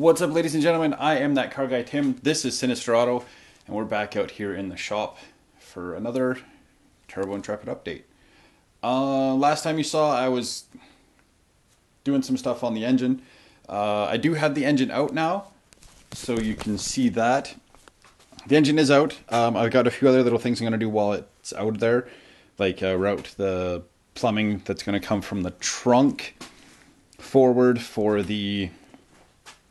What's up, ladies and gentlemen? I am that car guy, Tim. This is SNSTR Auto, and we're back out here in the shop for another Turbo Intrepid update. Last time you saw, I was doing some stuff on the engine. I do have the engine out now, so you can see that. The engine is out. I've got a few other little things I'm going to do while it's out there, like route the plumbing that's going to come from the trunk forward for the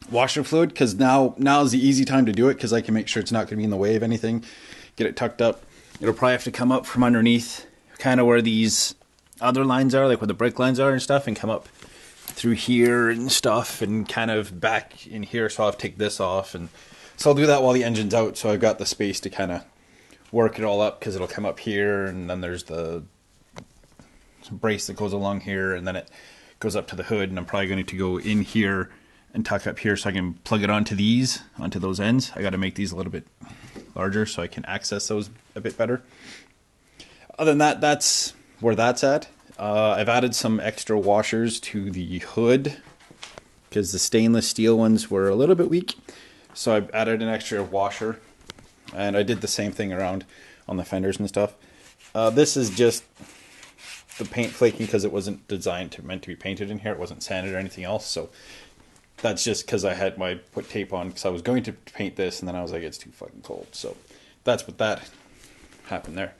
washer fluid, because now's the easy time to do it, because I can make sure it's not going to be in the way of anything. Get it tucked up. It'll probably have to come up from underneath, kind of where these other lines are, like where the brake lines are and stuff, and come up through here and stuff, and kind of back in here. So I'll have to take this off, and so I'll do that while the engine's out, so I've got the space to kind of work it all up, because it'll come up here, and then there's the brace that goes along here, and then it goes up to the hood, and I'm probably going to go in here and tuck up here so I can plug it onto those ends. I got to make these a little bit larger so I can access those a bit better. Other than that, that's where that's at. I've added some extra washers to the hood because the stainless steel ones were a little bit weak. So I've added an extra washer, and I did the same thing around on the fenders and stuff. This is just the paint flaking because it wasn't meant to be painted in here. It wasn't sanded or anything else. So that's just because I had put tape on, because I was going to paint this, and then I was like, it's too fucking cold. So that's what that happened there.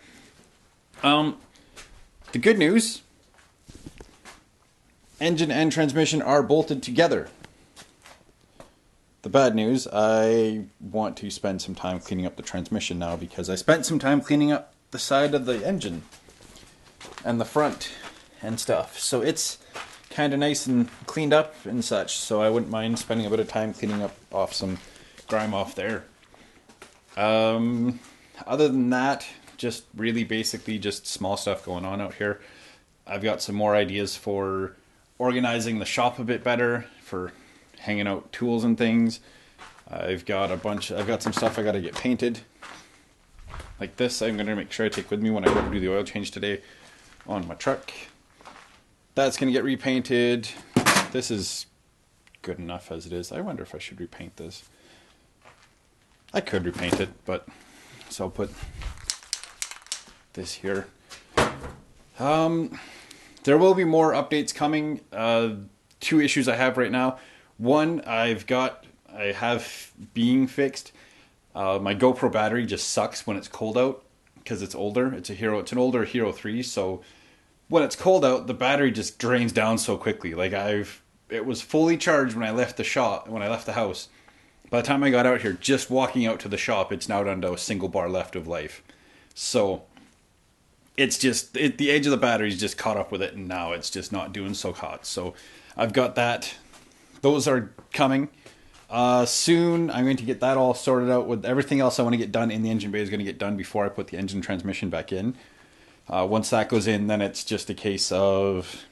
The good news, engine and transmission are bolted together. The bad news, I want to spend some time cleaning up the transmission now, because I spent some time cleaning up the side of the engine and the front and stuff. So it's kind of nice and cleaned up and such, so I wouldn't mind spending a bit of time cleaning off some grime off there. Other than that, just really basically just small stuff going on out here. I've got some more ideas for organizing the shop a bit better, for hanging out tools and things. I've got some stuff I got to get painted. Like this, I'm going to make sure I take with me when I go to do the oil change today on my truck. That's going to get repainted. This is good enough as it is. I wonder if I should repaint this. I could repaint it, but so I'll put this here. There will be more updates coming. 2 issues I have right now. One, I have being fixed. My GoPro battery just sucks when it's cold out, because it's older. It's an older Hero 3, so when it's cold out, the battery just drains down so quickly. Like it was fully charged when I left the house. By the time I got out here, just walking out to the shop, it's now down to a single bar left of life. So it's just, the age of the battery's just caught up with it, and now it's just not doing so hot. So I've got that. Those are coming. Soon I'm going to get that all sorted out. With everything else I want to get done in the engine bay is going to get done before I put the engine transmission back in. Once that goes in, then it's just a case of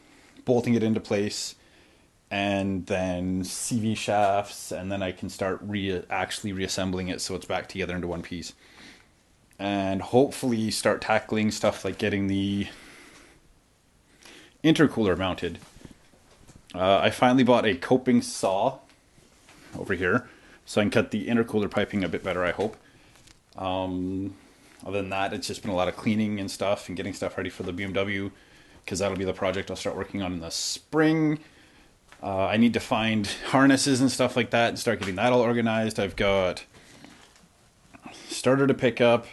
bolting it into place, and then CV shafts, and then I can start actually reassembling it so it's back together into one piece. And hopefully start tackling stuff like getting the intercooler mounted. I finally bought a coping saw over here, so I can cut the intercooler piping a bit better, I hope. Other than that, it's just been a lot of cleaning and stuff, and getting stuff ready for the BMW, because that'll be the project I'll start working on in the spring. I need to find harnesses and stuff like that and start getting that all organized. I've got starter to pick up.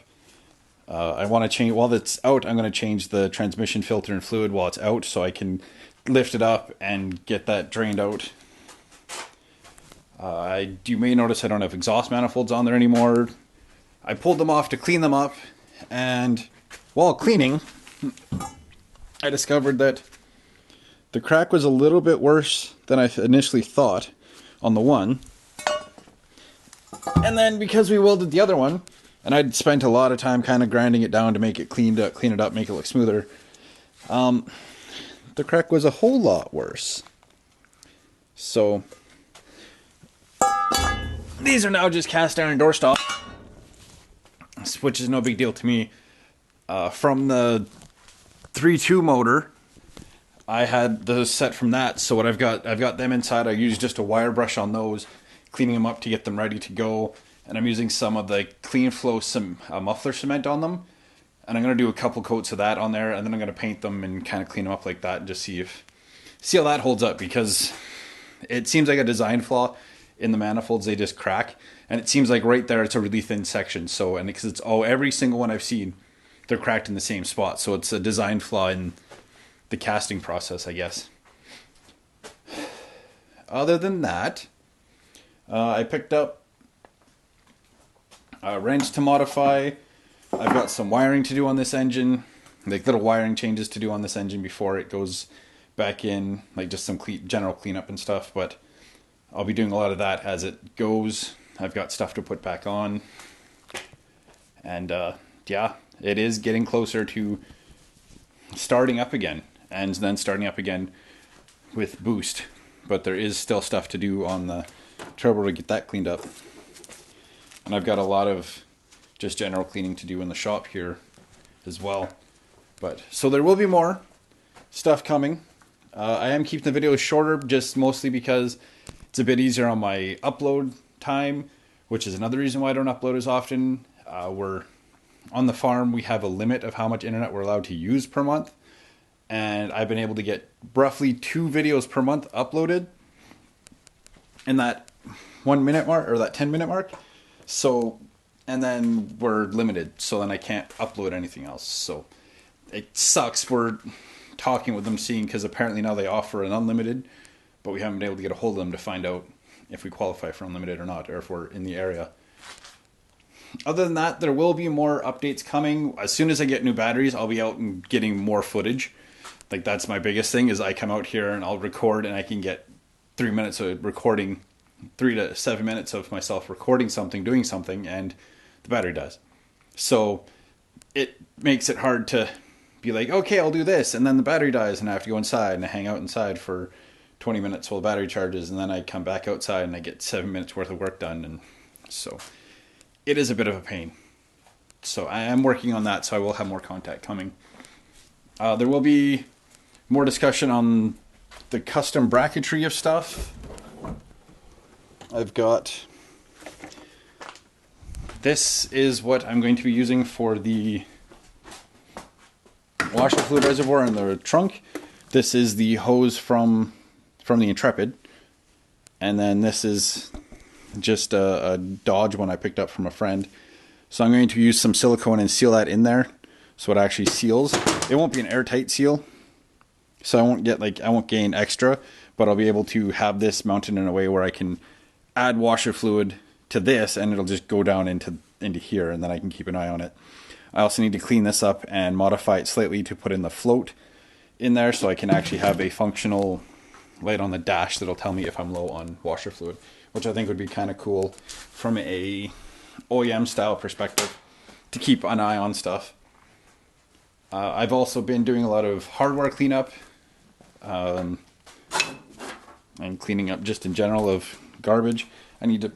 I want to change, while it's out, I'm going to change the transmission filter and fluid while it's out, so I can lift it up and get that drained out. You may notice I don't have exhaust manifolds on there anymore. I pulled them off to clean them up, and while cleaning, I discovered that the crack was a little bit worse than I initially thought on the one. And then because we welded the other one, and I'd spent a lot of time kind of grinding it down to make it clean it up, make it look smoother, the crack was a whole lot worse. So these are now just cast iron doorstop, which is no big deal to me. From the 3.2 motor, I had those set from that, so what I've got them inside. I use just a wire brush on those, cleaning them up to get them ready to go. And I'm using some of the Clean Flow muffler cement on them. And I'm going to do a couple coats of that on there, and then I'm going to paint them and kind of clean them up like that and just see how that holds up, because it seems like a design flaw in the manifolds. They just crack, and it seems like right there it's a really thin section. So, and because it's every single one I've seen, they're cracked in the same spot. So it's a design flaw in the casting process, I guess. Other than that, I picked up a wrench to modify. I've got some wiring to do on this engine, like little wiring changes to do on this engine before it goes back in, like just some general cleanup and stuff, but I'll be doing a lot of that as it goes. I've got stuff to put back on, and yeah, it is getting closer to starting up again, and then starting up again with boost, but there is still stuff to do on the turbo to get that cleaned up, and I've got a lot of just general cleaning to do in the shop here as well. But so there will be more stuff coming. I am keeping the videos shorter, just mostly because it's a bit easier on my upload time, which is another reason why I don't upload as often. We're on the farm, we have a limit of how much internet we're allowed to use per month, and I've been able to get roughly 2 videos per month uploaded in that 1 minute mark, or that 10-minute mark. So, and then we're limited, so then I can't upload anything else. So it sucks. We're talking with them, seeing, because apparently now they offer an unlimited, but we haven't been able to get a hold of them to find out if we qualify for unlimited or not, or if we're in the area. Other than that, there will be more updates coming. As soon as I get new batteries, I'll be out and getting more footage. Like, that's my biggest thing, is I come out here and I'll record, and I can get 3 minutes of recording, 3 to 7 minutes of myself recording something, doing something, and the battery dies. So it makes it hard to be like, okay, I'll do this, and then the battery dies, and I have to go inside and I hang out inside for 20 minutes while the battery charges, and then I come back outside and I get 7 minutes worth of work done. And so it is a bit of a pain. So I am working on that, so I will have more content coming. There will be more discussion on the custom bracketry of stuff. I've got, this is what I'm going to be using for the washer fluid reservoir in the trunk. This is the hose from the Intrepid, and then this is just a Dodge one I picked up from a friend. So I'm going to use some silicone and seal that in there, so it actually seals. It won't be an airtight seal, so I won't gain extra, but I'll be able to have this mounted in a way where I can add washer fluid to this, and it'll just go down into here, and then I can keep an eye on it. I also need to clean this up and modify it slightly to put in the float in there, so I can actually have a functional light on the dash that'll tell me if I'm low on washer fluid, which I think would be kind of cool from a OEM style perspective, to keep an eye on stuff. I've also been doing a lot of hardware cleanup, and cleaning up just in general of garbage. I need to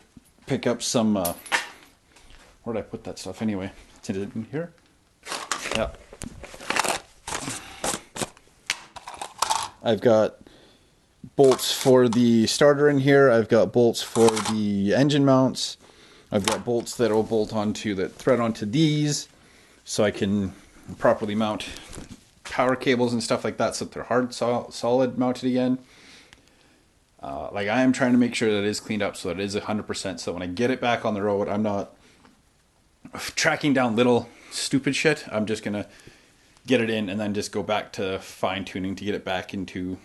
pick up some, where did I put that stuff anyway? Is it in here? Yeah. I've got bolts for the starter in here. I've got bolts for the engine mounts. I've got bolts that will thread onto these, so I can properly mount power cables and stuff like that, so that they're hard, solid mounted again. Like, I am trying to make sure that it is cleaned up, so that it is 100%, so when I get it back on the road, I'm not tracking down little stupid shit. I'm just gonna get it in and then just go back to fine tuning to get it back into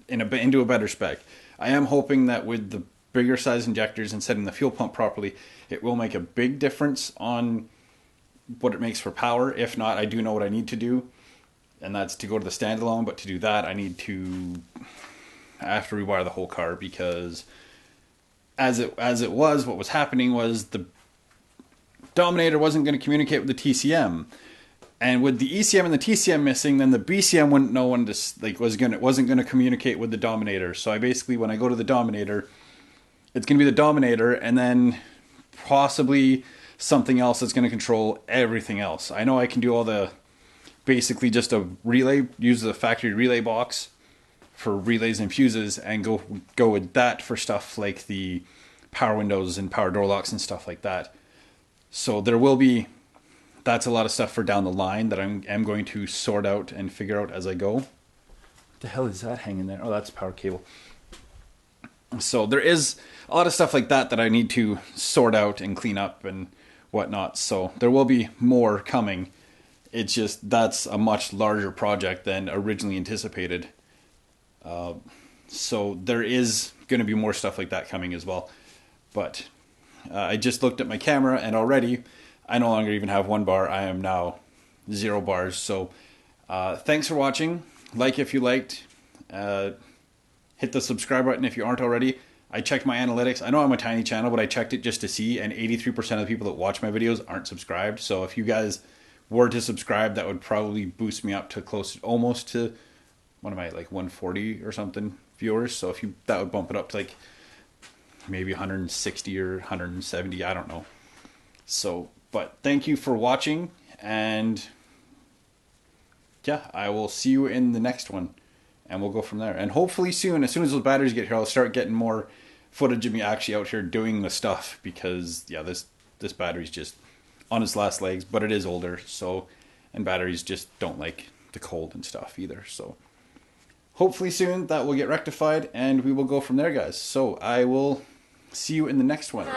a better spec. I am hoping that with the bigger size injectors and setting the fuel pump properly, it will make a big difference on what it makes for power. If not, I do know what I need to do, and that's to go to the standalone. But to do that, I have to rewire the whole car, because as it was, what was happening was the Dominator wasn't going to communicate with the TCM, and with the ECM and the TCM missing, then the BCM wouldn't know when to wasn't going to communicate with the Dominator. So I basically, when I go to the Dominator, it's going to be the Dominator, and then possibly something else that's going to control everything else. I know I can do basically just a relay, use the factory relay box for relays and fuses, and go with that for stuff like the power windows and power door locks and stuff like that. So there will be, that's a lot of stuff for down the line that I'm going to sort out and figure out as I go. What the hell is that hanging there? Oh, that's a power cable. So there is a lot of stuff like that that I need to sort out and clean up and whatnot. So there will be more coming. It's just, that's a much larger project than originally anticipated. So there is going to be more stuff like that coming as well. But I just looked at my camera and already I no longer even have 1 bar. I am now 0 bars. So thanks for watching. Like if you liked. Hit the subscribe button if you aren't already. I checked my analytics. I know I'm a tiny channel, but I checked it just to see, and 83% of the people that watch my videos aren't subscribed. So if you guys were to subscribe, that would probably boost me up to close, almost to, what am I, like 140 or something viewers. So if you, that would bump it up to like maybe 160 or 170, I don't know. So, but thank you for watching, and yeah, I will see you in the next one. And we'll go from there. And hopefully soon, as soon as those batteries get here, I'll start getting more footage of me actually out here doing the stuff. Because, yeah, this battery's just on its last legs. But it is older, so... And batteries just don't like the cold and stuff either. So, hopefully soon that will get rectified. And we will go from there, guys. So, I will see you in the next one.